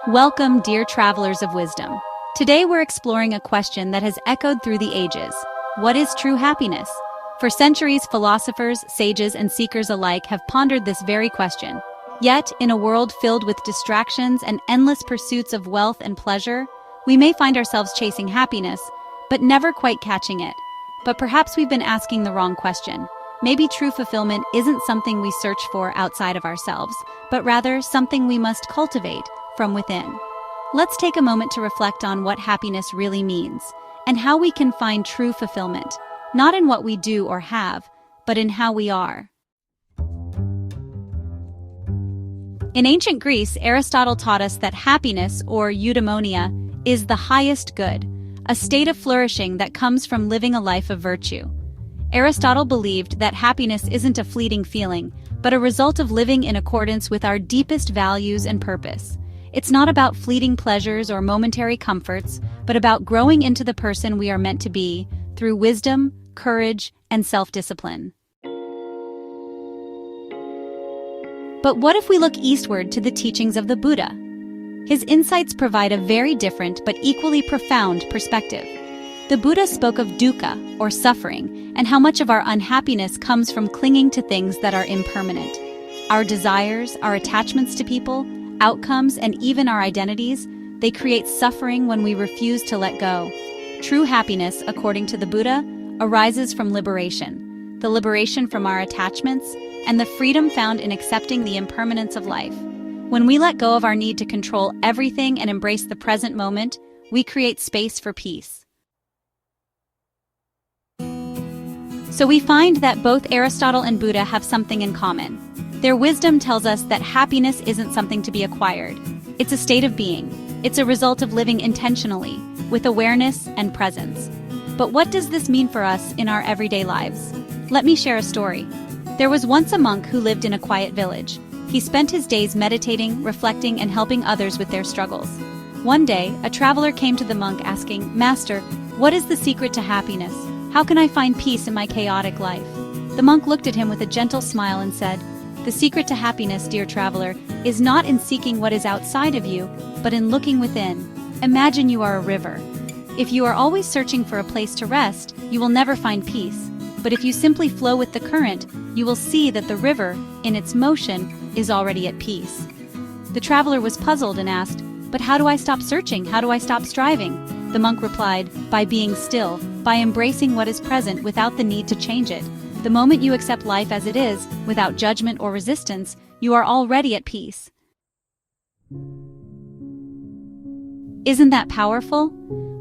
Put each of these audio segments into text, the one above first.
Welcome, dear travelers of wisdom. Today we're exploring a question that has echoed through the ages. What is true happiness? For centuries, philosophers, sages, and seekers alike have pondered this very question. Yet, in a world filled with distractions and endless pursuits of wealth and pleasure, we may find ourselves chasing happiness, but never quite catching it. But perhaps we've been asking the wrong question. Maybe true fulfillment isn't something we search for outside of ourselves, but rather something we must cultivate from within. Let's take a moment to reflect on what happiness really means, and how we can find true fulfillment, not in what we do or have, but in how we are. In ancient Greece, Aristotle taught us that happiness, or eudaimonia, is the highest good, a state of flourishing that comes from living a life of virtue. Aristotle believed that happiness isn't a fleeting feeling, but a result of living in accordance with our deepest values and purpose. It's not about fleeting pleasures or momentary comforts, but about growing into the person we are meant to be through wisdom, courage, and self-discipline. But what if we look eastward to the teachings of the Buddha? His insights provide a very different but equally profound perspective. The Buddha spoke of dukkha, or suffering, and how much of our unhappiness comes from clinging to things that are impermanent. Our desires, our attachments to people, outcomes, and even our identities, they create suffering when we refuse to let go. True happiness, according to the Buddha, arises from liberation, the liberation from our attachments, and the freedom found in accepting the impermanence of life. When we let go of our need to control everything and embrace the present moment, we create space for peace. So we find that both Aristotle and Buddha have something in common. Their wisdom tells us that happiness isn't something to be acquired. It's a state of being. It's a result of living intentionally, with awareness and presence. But what does this mean for us in our everyday lives? Let me share a story. There was once a monk who lived in a quiet village. He spent his days meditating, reflecting, and helping others with their struggles. One day, a traveler came to the monk asking, "Master, what is the secret to happiness? How can I find peace in my chaotic life?" The monk looked at him with a gentle smile and said, "The secret to happiness, dear traveler, is not in seeking what is outside of you, but in looking within. Imagine you are a river. If you are always searching for a place to rest, you will never find peace. But if you simply flow with the current, you will see that the river, in its motion, is already at peace." The traveler was puzzled and asked, "But how do I stop searching? How do I stop striving?" The monk replied, "By being still, by embracing what is present without the need to change it. The moment you accept life as it is, without judgment or resistance, you are already at peace." Isn't that powerful?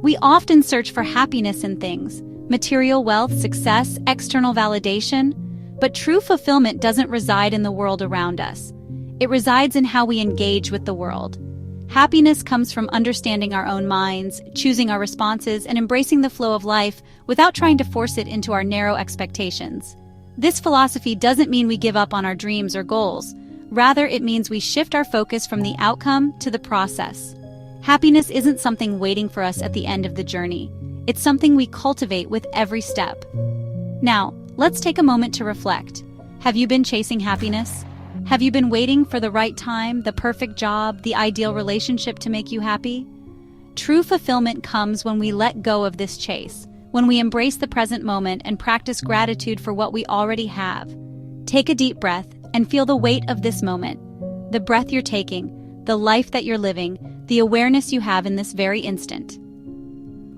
We often search for happiness in things, material wealth, success, external validation, but true fulfillment doesn't reside in the world around us. It resides in how we engage with the world. Happiness comes from understanding our own minds, choosing our responses, and embracing the flow of life without trying to force it into our narrow expectations. This philosophy doesn't mean we give up on our dreams or goals. Rather, it means we shift our focus from the outcome to the process. Happiness isn't something waiting for us at the end of the journey. It's something we cultivate with every step. Now, let's take a moment to reflect. Have you been chasing happiness? Have you been waiting for the right time, the perfect job, the ideal relationship to make you happy? True fulfillment comes when we let go of this chase, when we embrace the present moment and practice gratitude for what we already have. Take a deep breath and feel the weight of this moment. The breath you're taking, the life that you're living, the awareness you have in this very instant.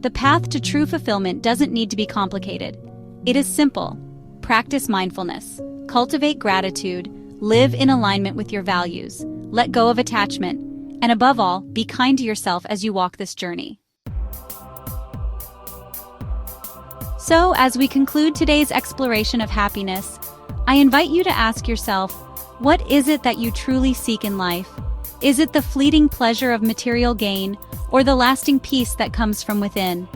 The path to true fulfillment doesn't need to be complicated. It is simple. Practice mindfulness, cultivate gratitude, live in alignment with your values, let go of attachment, and above all, be kind to yourself as you walk this journey. So, as we conclude today's exploration of happiness, I invite you to ask yourself, what is it that you truly seek in life? Is it the fleeting pleasure of material gain, or the lasting peace that comes from within?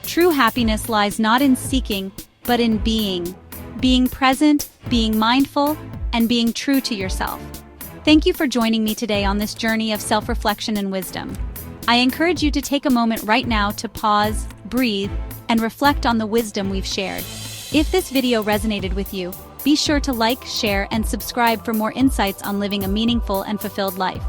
True happiness lies not in seeking, but in being present, being mindful, and being true to yourself. Thank you for joining me today on this journey of self-reflection and wisdom. I encourage you to take a moment right now to pause, breathe, and reflect on the wisdom we've shared. If this video resonated with you, be sure to like, share, and subscribe for more insights on living a meaningful and fulfilled life.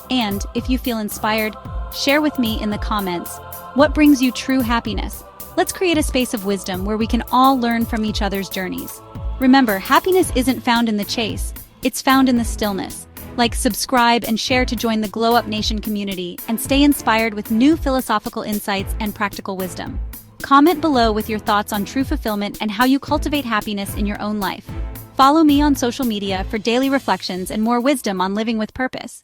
And, if you feel inspired, share with me in the comments what brings you true happiness. Let's create a space of wisdom where we can all learn from each other's journeys. Remember, happiness isn't found in the chase, it's found in the stillness. Like, subscribe, and share to join the Glow Up Nation community and stay inspired with new philosophical insights and practical wisdom. Comment below with your thoughts on true fulfillment and how you cultivate happiness in your own life. Follow me on social media for daily reflections and more wisdom on living with purpose.